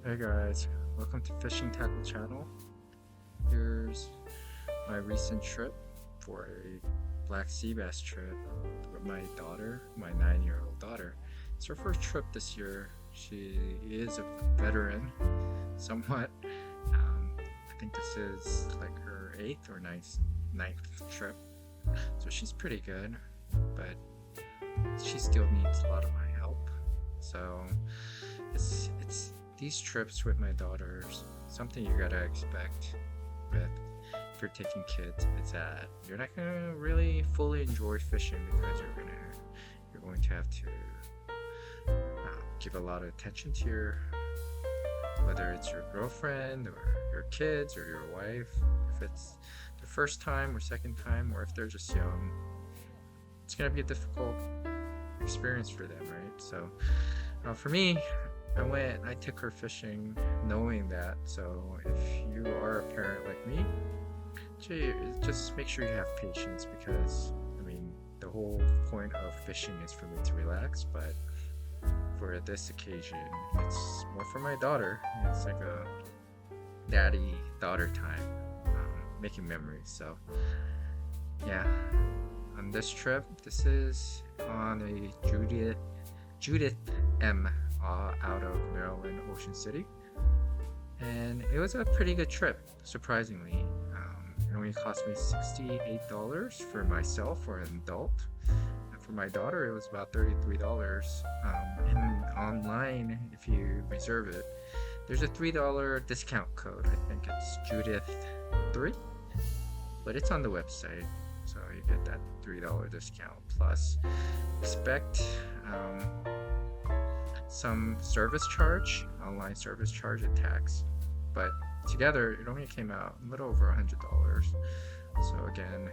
Hey guys, welcome to Fishing Tackle channel. Here's my recent trip for a black sea bass trip with my daughter, my 9-year-old daughter. It's her first trip this year. She is a veteran, somewhat. I think this is like her eighth or ninth trip, so she's pretty good, but she still needs a lot of my help. So it's these trips with my daughters, something you gotta expect with if you're taking kids, is that you're not gonna really fully enjoy fishing because you're going to have to give a lot of attention to your, whether it's your girlfriend or your kids or your wife. If it's the first time or second time, or if they're just young, it's gonna be a difficult experience for them, right? So for me, I took her fishing knowing that. So if you are a parent like me, just make sure you have patience, because I mean, the whole point of fishing is for me to relax, but for this occasion, it's more for my daughter. It's like a daddy daughter time, making memories. So yeah, on this trip, this is on a Judith M, out of Maryland, Ocean City, and it was a pretty good trip. Surprisingly, it only cost me $68 for myself for an adult, and for my daughter, it was about $33. And online, if you reserve it, there's a $3 discount code. I think it's Judith 3, but it's on the website, so you get that $3 discount plus expect some service charge, online service charge and tax, but together it only came out a little over $100. So again,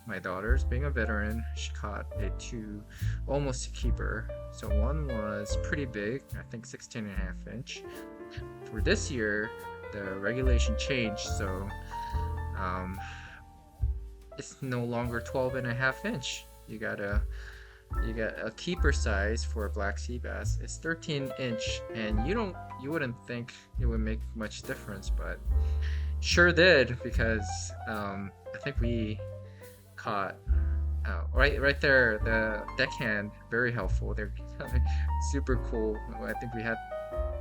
my daughter's being a veteran, she caught a two, almost a keeper. So one was pretty big, I think 16.5 inch. For this year, the regulation changed, so it's no longer 12.5 inch. You got a keeper size for a black sea bass. It's 13 inch, and you wouldn't think it would make much difference, but sure did, because I think we caught right there, the deckhand, very helpful. They're super cool. I think we had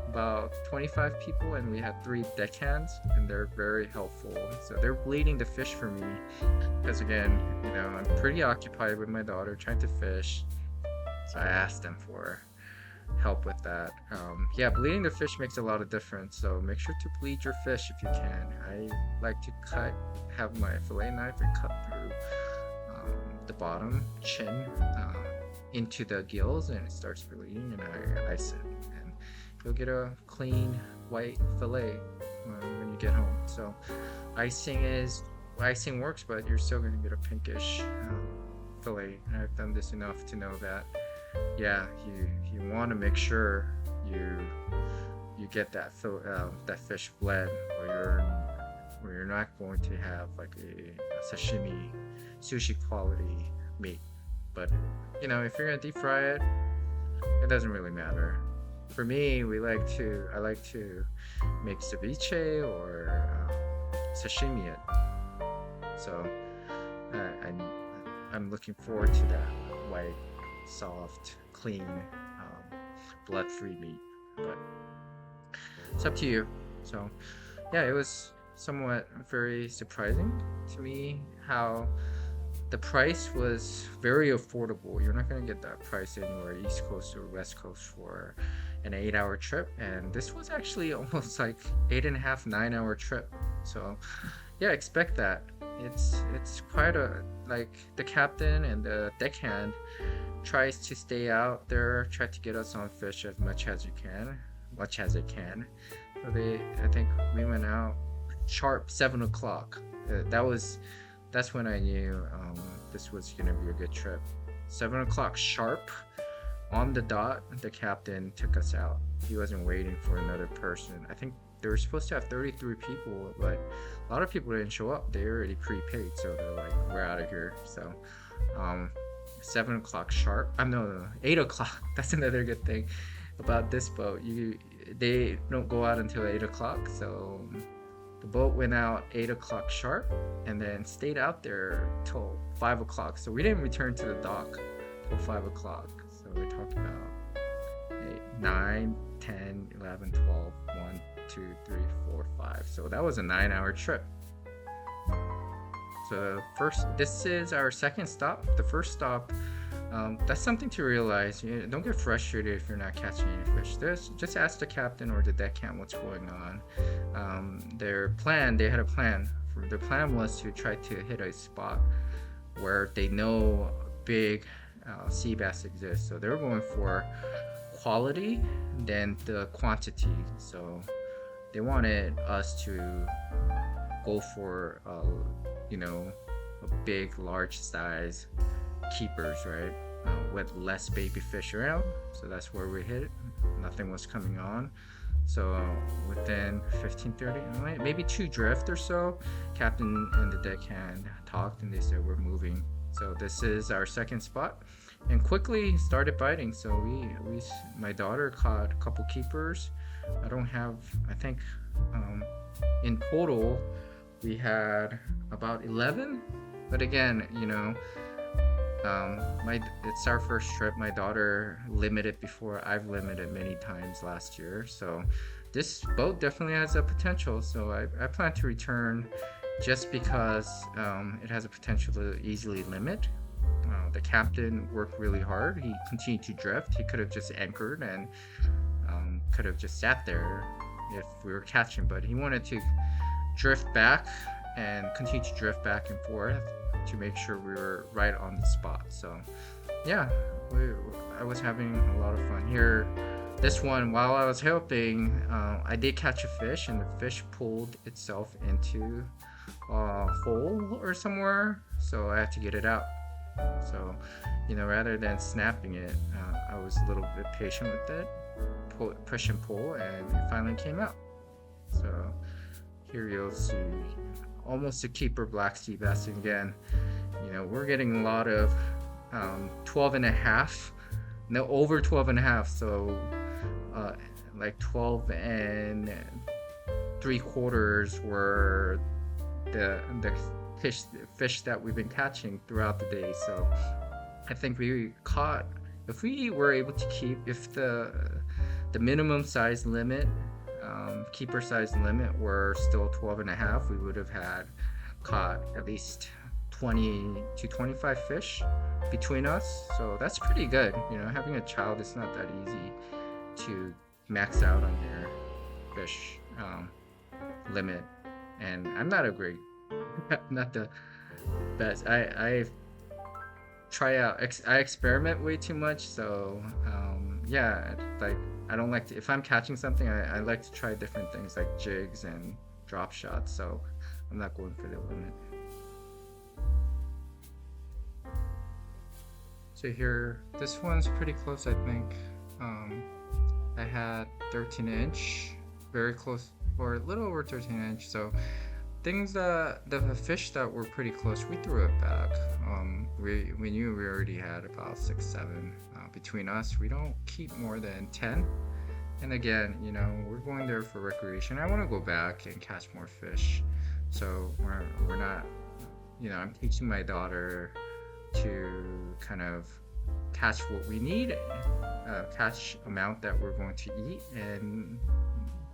about 25 people and we had 3 deckhands, and they're very helpful. So they're bleeding the fish for me, because again, I'm pretty occupied with my daughter trying to fish. So I asked them for help with that. Yeah, bleeding the fish makes a lot of difference. So make sure to bleed your fish if you can. I like to have my fillet knife and cut through the bottom chin into the gills, and it starts bleeding, and I ice it, and you'll get a clean white fillet when you get home. So icing works, but you're still going to get a pinkish fillet. And I've done this enough to know that, yeah, you want to make sure you get that fish bled, or you're not going to have like a sashimi, sushi quality meat. But if you're gonna deep fry it, it doesn't really matter. For me, I like to make ceviche or sashimi it. So I'm looking forward to that white, soft, clean, blood-free meat. But it's up to you. So yeah, it was somewhat very surprising to me how the price was very affordable. You're not going to get that price anywhere East Coast or West Coast for an 8-hour trip, and this was actually almost like 8.5, 9-hour trip. So yeah, expect that. It's quite a, like, the captain and the deckhand tries to stay out there, try to get us on fish as much as they can. So I think we went out sharp 7 o'clock. That's when I knew this was gonna be a good trip. 7 o'clock sharp, on the dot, the captain took us out. He wasn't waiting for another person. I think they were supposed to have 33 people, but a lot of people didn't show up. They already prepaid, so they're like, we're out of here. So 7 o'clock sharp. No, 8 o'clock. That's another good thing about this boat. they don't go out until 8 o'clock. So the boat went out 8 o'clock sharp and then stayed out there till 5 o'clock. So we didn't return to the dock till 5 o'clock. So we're talking about 9, 10, 11, 12, 1, 2, 3, 4, 5. So that was a 9-hour trip. So this is our second stop. The first stop, that's something to realize. Don't get frustrated if you're not catching any fish. Just ask the captain or the deckhand what's going on. They had a plan. Their plan was to try to hit a spot where they know big sea bass exist. So they're going for quality than the quantity. So they wanted us to go for a big, large size keepers, right? With less baby fish around. So that's where we hit it. Nothing was coming on. So within 15-30, maybe 2 drift or so, captain and the deckhand talked and they said we're moving. So this is our second spot, and quickly started biting. So my daughter caught a couple keepers. I think in total we had about 11. But again, it's our first trip. My daughter limited before I've limited many times last year. So this boat definitely has a potential. So I plan to return just because it has a potential to easily limit. The captain worked really hard. He continued to drift. He could have just anchored and could have just sat there if we were catching, but he wanted to drift back and continue to drift back and forth to make sure we were right on the spot. So yeah, I was having a lot of fun here. This one, while I was helping, I did catch a fish, and the fish pulled itself into a hole or somewhere, so I had to get it out. So rather than snapping it, I was a little bit patient with it, push and pull, and it finally came out. So here you'll see almost a keeper black sea bass again. We're getting a lot of 12 and a half, no, over 12 and a half. So like 12 and 3/4 were the fish that we've been catching throughout the day. So I think we caught, if we were able to keep, if the minimum size limit, keeper size limit were still 12 and a half, we would have caught at least 20 to 25 fish between us. So that's pretty good. Having a child, it's not that easy to max out on your fish limit. And I'm not not the best. I experiment way too much. So yeah, like I don't like to, if I'm catching something, I like to try different things like jigs and drop shots. So I'm not going for the limit. So here, this one's pretty close, I think. I had 13-inch, very close, or a little over 13-inch. So the fish that were pretty close, we threw it back. We knew we already had about 6, 7 between us. We don't keep more than 10. And again, we're going there for recreation. I want to go back and catch more fish. So we're not, I'm teaching my daughter to kind of catch what we need, catch amount that we're going to eat, and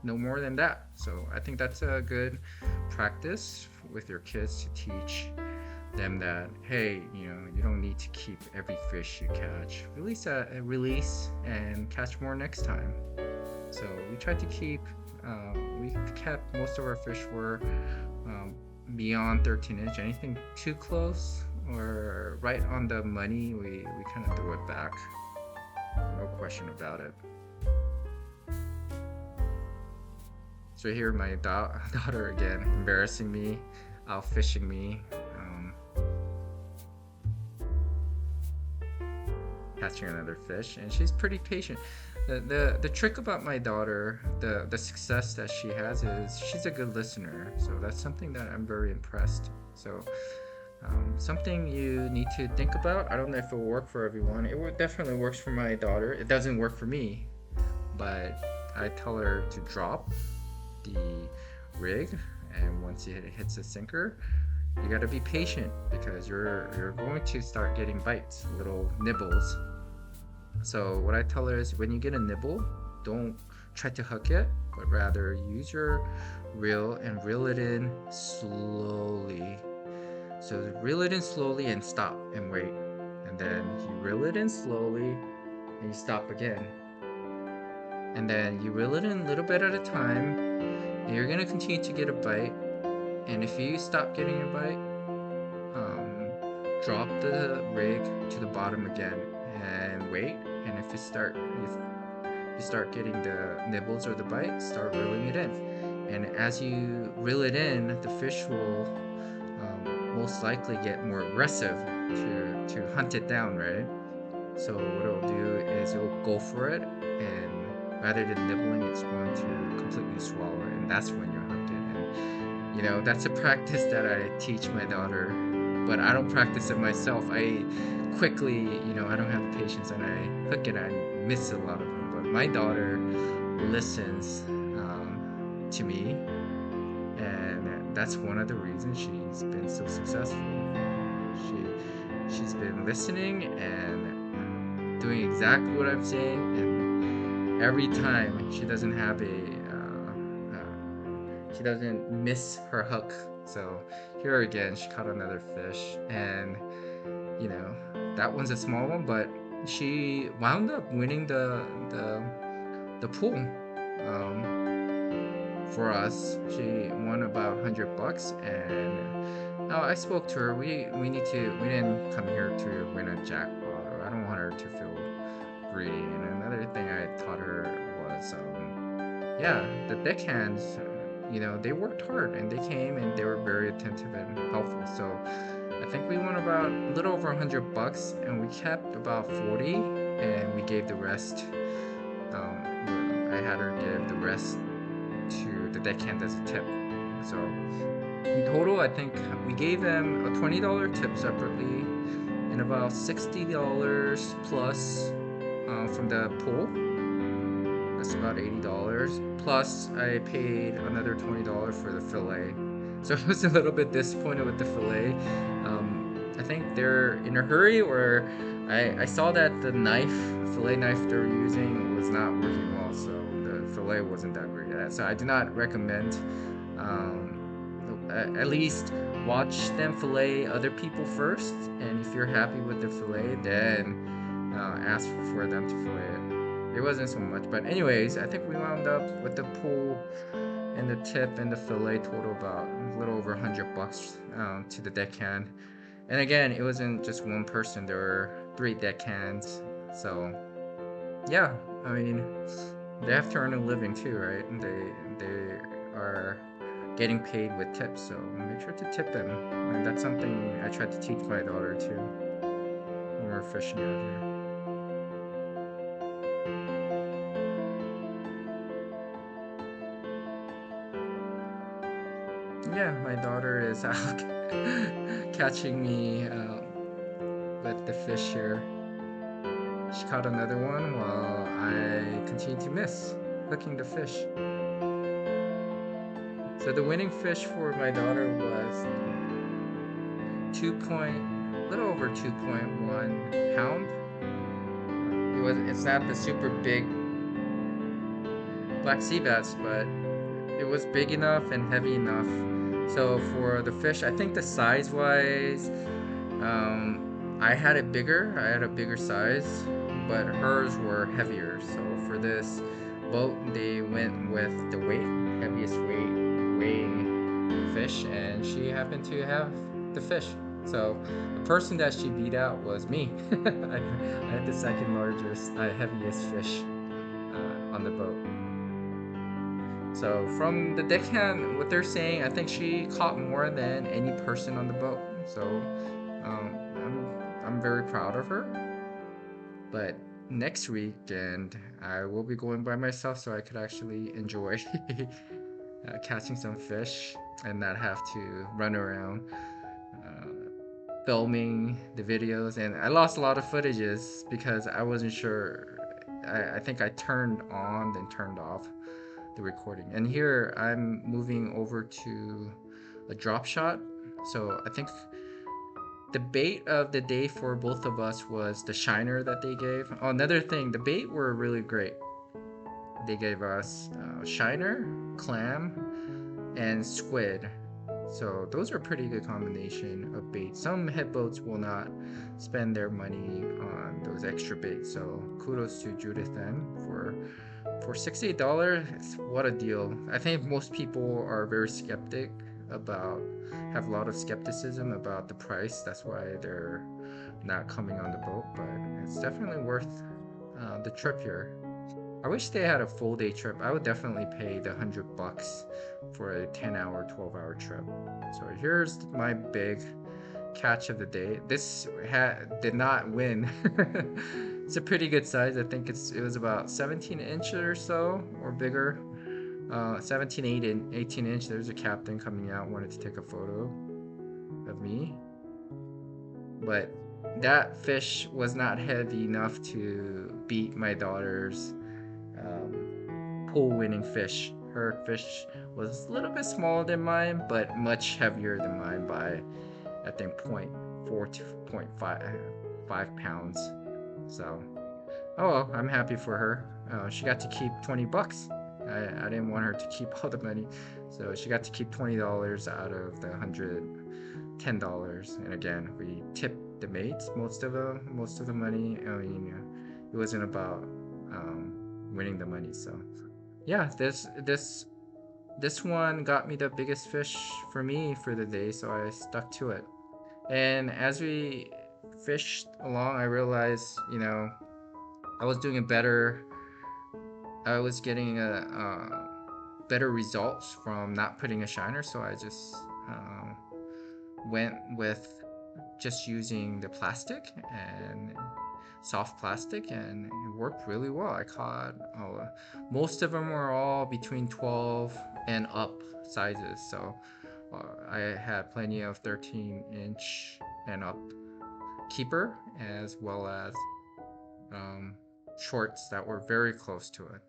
no more than that. So I think that's a good practice with your kids to teach them that, hey, you don't need to keep every fish you catch. Release and catch more next time. So we tried to keep, we kept most of our fish were beyond 13-inch. Anything too close or right on the money, we kind of threw it back. No question about it. So here my daughter again, embarrassing me, out fishing me, catching another fish, and she's pretty patient. The trick about my daughter, the success that she has, is she's a good listener. So that's something that I'm very impressed. So something you need to think about. I don't know if it will work for everyone. Definitely works for my daughter. It doesn't work for me, but I tell her to drop the rig, and once it hits the sinker, you gotta be patient because you're going to start getting bites, little nibbles. So what I tell her is, when you get a nibble, don't try to hook it, but rather use your reel and reel it in slowly. So reel it in slowly and stop and wait. And then you reel it in slowly and you stop again. And then you reel it in a little bit at a time, and you're gonna continue to get a bite. And if you stop getting a bite, drop the rig to the bottom again and wait. And if you start getting the nibbles or the bite, start reeling it in. And as you reel it in, the fish will most likely get more aggressive to hunt it down, right? So what it'll do is it will go for it, and rather than nibbling, it's going to completely swallow it, and that's when you're hooked. And that's a practice that I teach my daughter, but I don't practice it myself. I quickly, I don't have the patience, and I hook it. I miss a lot of them, but my daughter listens to me, and that's one of the reasons she's been so successful. She's been listening and doing exactly what I'm saying, and every time she doesn't have she doesn't miss her hook. So here again, she caught another fish, and you know that one's a small one, but she wound up winning the pool. For us, she won about $100, and I spoke to her. We didn't come here to win a jackpot, or I don't want her to feel greedy. And another thing I taught her was, yeah, the deckhands, they worked hard, and they came and they were very attentive and helpful. So I think we won about a little over $100, and we kept about 40, and we gave the rest. I had her give the rest to the deckhand as a tip. So in total, I think we gave them a $20 tip separately, and about $60 plus from the pool. That's about $80. Plus, I paid another $20 for the fillet. So I was a little bit disappointed with the fillet. I think they're in a hurry, or I saw that the fillet knife they're using was not working well, so the fillet wasn't that great. So I do not recommend. At least watch them fillet other people first, and if you're happy with the fillet, then ask for them to fillet it. It wasn't so much, but anyways, I think we wound up with the pool and the tip and the fillet total about a little over $100 to the deckhand. And again, it wasn't just one person; there were 3 deckhands. So yeah, I mean, they have to earn a living too, right? And they are getting paid with tips, so make sure to tip them. And that's something I tried to teach my daughter too when we were fishing out here. Yeah, my daughter is out catching me with the fish here. She caught another one while I continue to miss hooking the fish. So the winning fish for my daughter was little over 2.1 pound. It's not the super big black sea bass, but it was big enough and heavy enough. So for the fish, I think the size wise, I had a bigger size, but hers were heavier. So for this boat, they went with the heaviest weighing fish, and she happened to have the fish. So the person that she beat out was me. I had the second largest, heaviest fish on the boat. So from the deckhand, what they're saying, I think she caught more than any person on the boat. So I'm very proud of her. But next weekend, I will be going by myself, so I could actually enjoy catching some fish and not have to run around filming the videos. And I lost a lot of footages because I wasn't sure I think I turned on then turned off the recording. And here I'm moving over to a drop shot. So I think the bait of the day for both of us was the shiner that they gave. Oh, another thing, the bait were really great. They gave us shiner, clam, and squid. So those are pretty good combination of bait. Some headboats will not spend their money on those extra baits. So kudos to Judith then for $68. What a deal. I think most people are very skeptic about have a lot of skepticism about the price. That's why they're not coming on the boat, but it's definitely worth the trip here. I wish they had a full day trip. I would definitely pay the $100 for a 10-hour, 12-hour trip. So here's my big catch of the day. This did not win. It's a pretty good size. I think it was about 17 inches or so or bigger. 17, 18 inch. There's a captain coming out, wanted to take a photo of me. But that fish was not heavy enough to beat my daughter's pool winning fish. Her fish was a little bit smaller than mine, but much heavier than mine by, I think, 0.4 to 0.5 pounds. So, oh well, I'm happy for her. She got to keep $20. I didn't want her to keep all the money, so she got to keep $20 out of the $110. And again, we tipped the mates most of the money. I mean, it wasn't about winning the money. So yeah, this one got me the biggest fish for me for the day, so I stuck to it. And as we fished along, I realized, I was doing better. I was getting better results from not putting a shiner, so I just went with just using the plastic and soft plastic, and it worked really well. I caught most of them were all between 12 and up sizes, so I had plenty of 13-inch and up keeper, as well as shorts that were very close to it.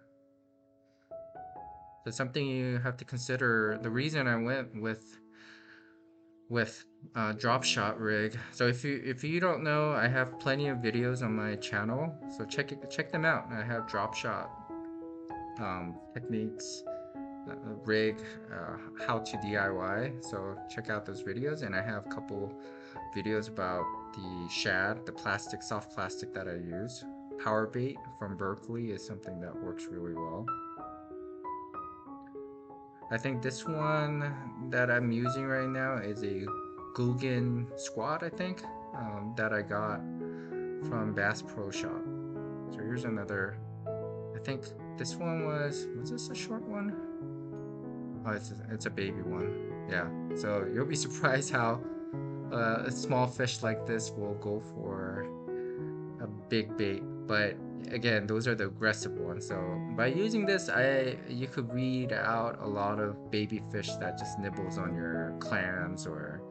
So something you have to consider. The reason I went with drop shot rig. So if you don't know, I have plenty of videos on my channel, so check them out. I have drop shot techniques, rig, how to DIY. So check out those videos, and I have a couple videos about the shad, the plastic, soft plastic that I use. Power bait from Berkeley is something that works really well. I think this one that I'm using right now is a Guggen Squad, I think, that I got from Bass Pro Shop. So here's another. I think this one was this a short one? Oh, it's a baby one. Yeah. So you'll be surprised how a small fish like this will go for a big bait. But again, those are the aggressive ones. So by using this, you could weed out a lot of baby fish that just nibbles on your clams or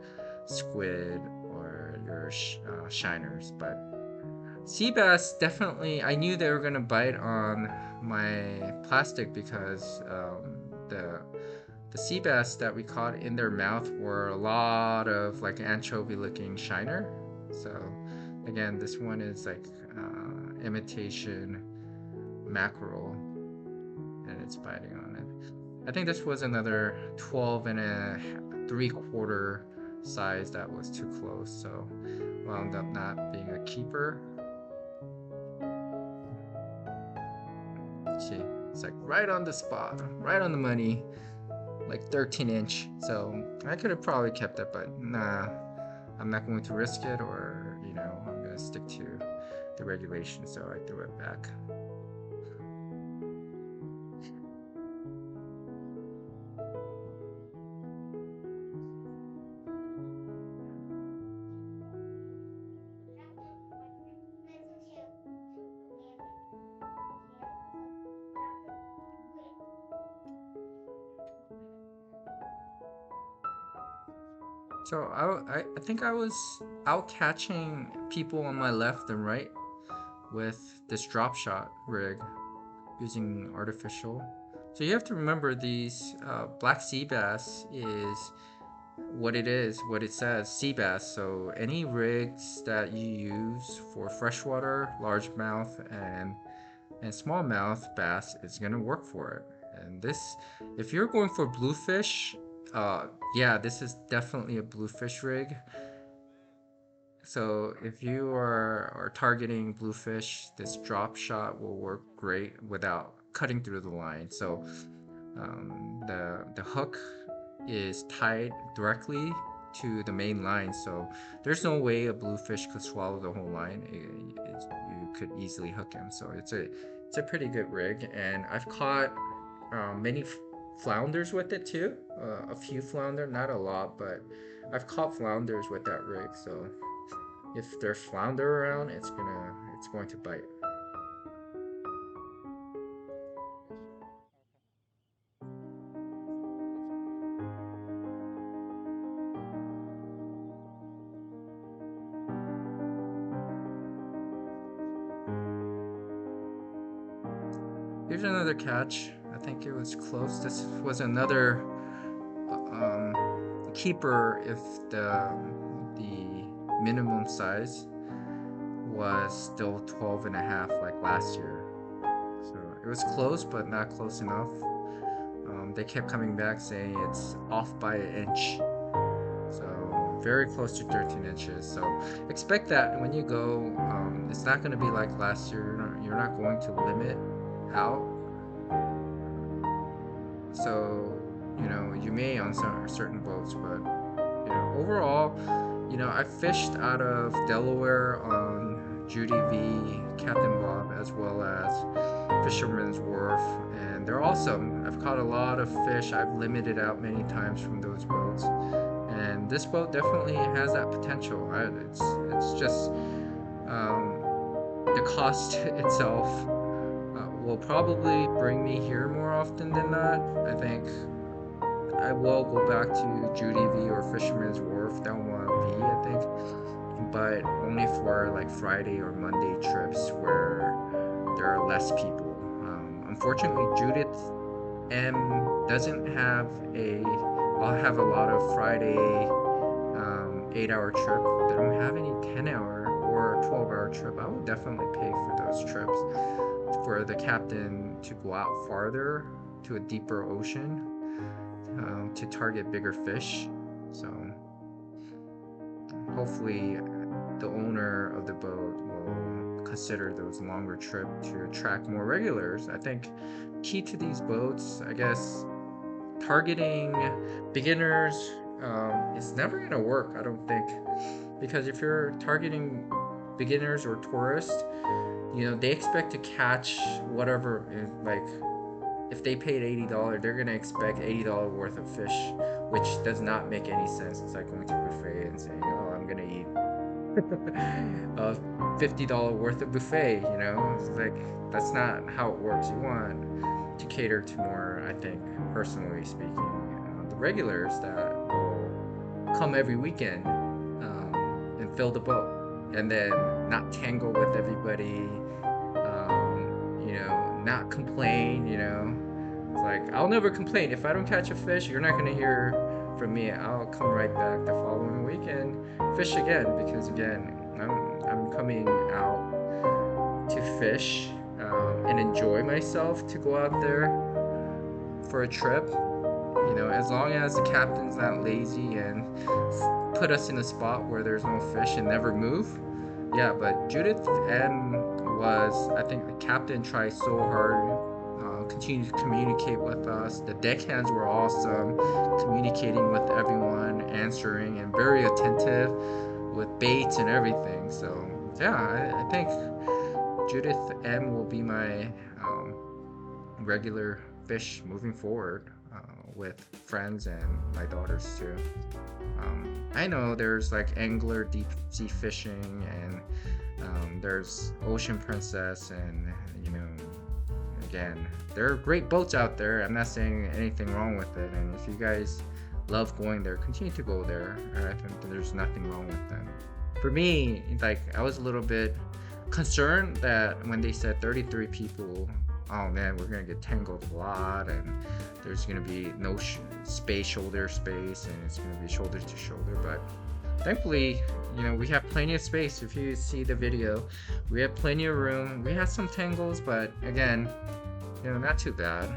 squid or your shiners. But sea bass, definitely, I knew they were gonna bite on my plastic because the sea bass that we caught in their mouth were a lot of like anchovy looking shiner. So again, this one is like imitation mackerel, and it's biting on it. I think this was another 12 and a 3/4 size that was too close, so wound up not being a keeper. See, it's like right on the spot, right on the money, like 13-inch. So I could have probably kept it, but nah, I'm not going to risk it, or I'm gonna stick to the regulations, so I threw it back. So I think I was out catching people on my left and right, with this drop shot rig using artificial. So you have to remember these black sea bass is what it is, what it says, sea bass. So any rigs that you use for freshwater, largemouth, and smallmouth bass is gonna work for it. And this, if you're going for bluefish, yeah, this is definitely a bluefish rig. So if you are targeting bluefish, this drop shot will work great without cutting through the line. So the hook is tied directly to the main line, so there's no way a bluefish could swallow the whole line. You could easily hook him. So it's a pretty good rig, and I've caught many flounders with it too. A few flounder, not a lot, but I've caught flounders with that rig. So if there's flounder around, it's going to bite. Here's another catch. I think it was close. This was another keeper if the minimum size was still 12 and a half like last year. So it was close, but not close enough. They kept coming back saying it's off by an inch. So very close to 13 inches. So expect that when you go. It's not going to be like last year. You're not going to limit out. So you may on some certain boats, but overall, I fished out of Delaware on Judy V, Captain Bob, as well as Fisherman's Wharf, and they're awesome. I've caught a lot of fish. I've limited out many times from those boats, and this boat definitely has that potential. It's just the cost itself will probably bring me here more often than not. I think I will go back to Judy V or Fisherman's Wharf Delma V, I think, but only for like Friday or Monday trips where there are less people. Unfortunately, Judith M doesn't have a. I'll have a lot of Friday 8-hour trip. They don't have any 10-hour or 12-hour trip. I would definitely pay for those trips for the captain to go out farther to a deeper ocean to target bigger fish. So hopefully the owner of the boat will consider those longer trips to attract more regulars. I think key to these boats, I guess, targeting beginners is never going to work, I don't think, because if you're targeting beginners or tourists, they expect to catch whatever, like if they paid $80, they're gonna expect $80 worth of fish, which does not make any sense. It's like going to a buffet and saying, "Oh, I'm gonna eat $50 worth of buffet." It's like that's not how it works. You want to cater to more, I think, personally speaking, the regulars that will come every weekend and fill the boat, and then not tangle with everybody. Not complain. It's like I'll never complain if I don't catch a fish. You're not gonna hear from me. I'll come right back the following weekend, fish again, because again, I'm coming out to fish and enjoy myself, to go out there for a trip. As long as the captain's not lazy and put us in a spot where there's no fish and never move. Yeah, but Judith M was, I think the captain tried so hard, continued to communicate with us. The deckhands were awesome, communicating with everyone, answering, and very attentive with baits and everything. So yeah, I think Judith M will be my regular fish moving forward with friends and my daughters too. I know there's like angler deep sea fishing, and there's Ocean Princess, and again, there are great boats out there. I'm not saying anything wrong with it, and if you guys love going there, continue to go there. I think there's nothing wrong with them. For me, like I was a little bit concerned that when they said 33 people, oh man, we're gonna get tangled a lot, and there's gonna be no shoulder space, and it's gonna be shoulder to shoulder. But thankfully, we have plenty of space. If you see the video, we have plenty of room. We had some tangles, but again, not too bad.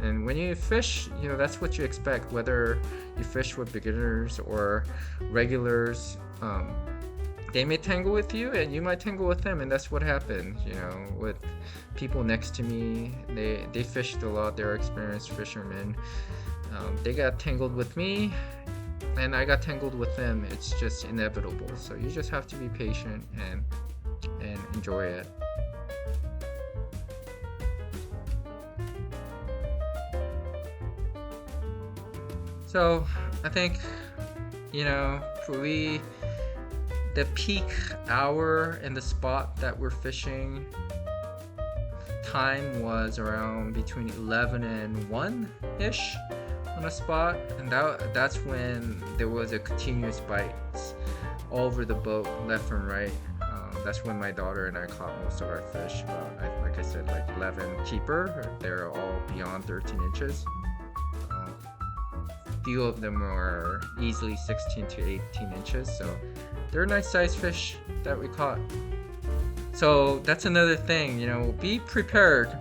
And when you fish, that's what you expect, whether you fish with beginners or regulars. They may tangle with you and you might tangle with them, and that's what happened. With people next to me, they fished a lot. They're experienced fishermen. They got tangled with me and I got tangled with them. It's just inevitable. So you just have to be patient and enjoy it. So I think the peak hour and the spot that we're fishing time was around between 11 and 1 ish on a spot, and that's when there was a continuous bites all over the boat, left and right. That's when my daughter and I caught most of our fish. Like I said, like 11 keeper. They're all beyond 13 inches. Few of them are easily 16 to 18 inches, so they're nice sized fish that we caught. So that's another thing, be prepared,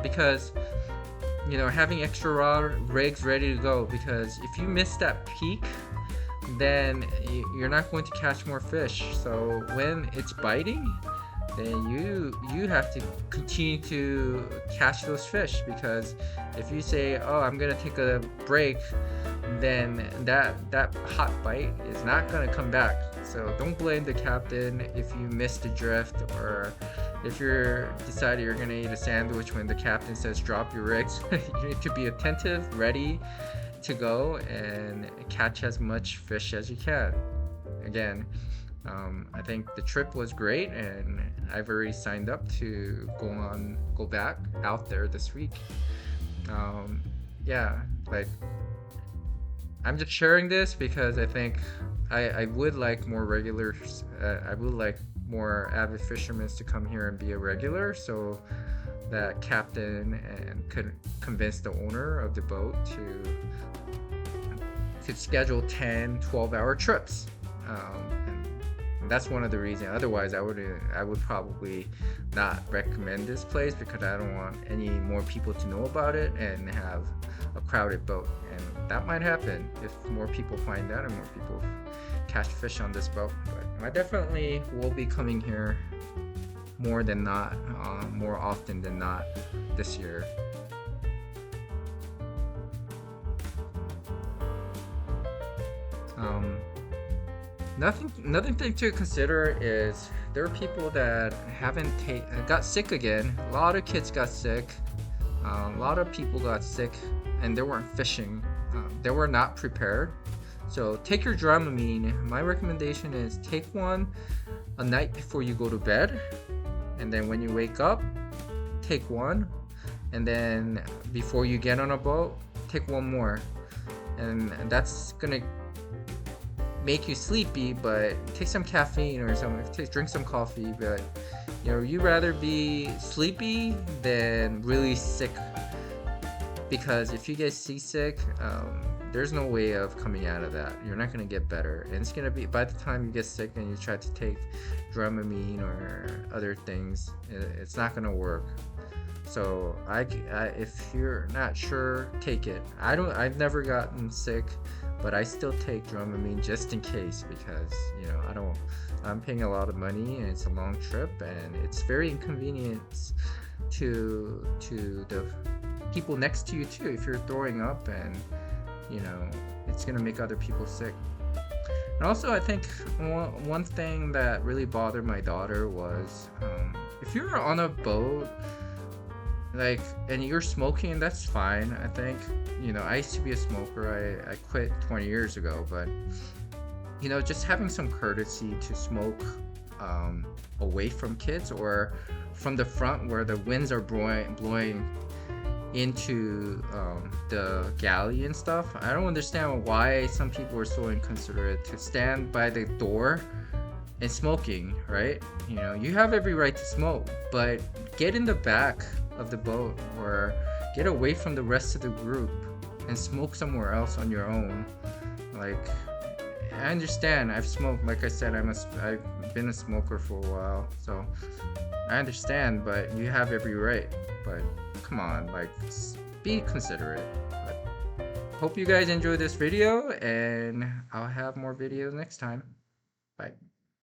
because having extra rod rigs ready to go, because if you miss that peak, then you're not going to catch more fish. So when it's biting, then you have to continue to catch those fish, because if you say, oh, I'm gonna take a break, then that hot bite is not gonna come back. So don't blame the captain if you miss the drift, or if you're decided you're gonna eat a sandwich when the captain says drop your rigs. You need to be attentive, ready to go and catch as much fish as you can. Again, I think the trip was great, and I've already signed up to go back out there this week. I'm just sharing this because I think I would like more regulars. I would like more avid fishermen to come here and be a regular, so that captain and could convince the owner of the boat to schedule 10-12 hour trips. And that's one of the reasons. Otherwise, I would probably not recommend this place, because I don't want any more people to know about it and have a crowded boat. And that might happen if more people find out and more people catch fish on this boat. But I definitely will be coming here more often than not this year. Another thing to consider is there are people that got sick again. A lot of kids got sick. A lot of people got sick, and they weren't fishing. They were not prepared. So take your Dramamine. My recommendation is take one a night before you go to bed, and then when you wake up, take one, and then before you get on a boat, take one more. And that's gonna make you sleepy, but take some caffeine or something. Drink some coffee, but you'd rather be sleepy than really sick, because if you get seasick, there's no way of coming out of that. You're not going to get better, and it's going to be, by the time you get sick and you try to take Dramamine or other things, it's not going to work. So if you're not sure, take it. I've never gotten sick, but I still take Dramamine just in case, because I'm paying a lot of money and it's a long trip, and it's very inconvenient to the people next to you too. If you're throwing up, and it's gonna make other people sick. And also, I think one thing that really bothered my daughter was, if you're on a boat, and you're smoking, that's fine. I think, I used to be a smoker. I quit 20 years ago, but just having some courtesy to smoke away from kids, or from the front where the winds are blowing into the galley and stuff. I don't understand why some people are so inconsiderate to stand by the door and smoking, right? You know, you have every right to smoke, but get in the back of the boat or get away from the rest of the group and smoke somewhere else on your own. Like, I understand. I've smoked. Like I said, I've been a smoker for a while, so I understand. But you have every right. But come on, like, be considerate. But hope you guys enjoyed this video, and I'll have more videos next time. Bye.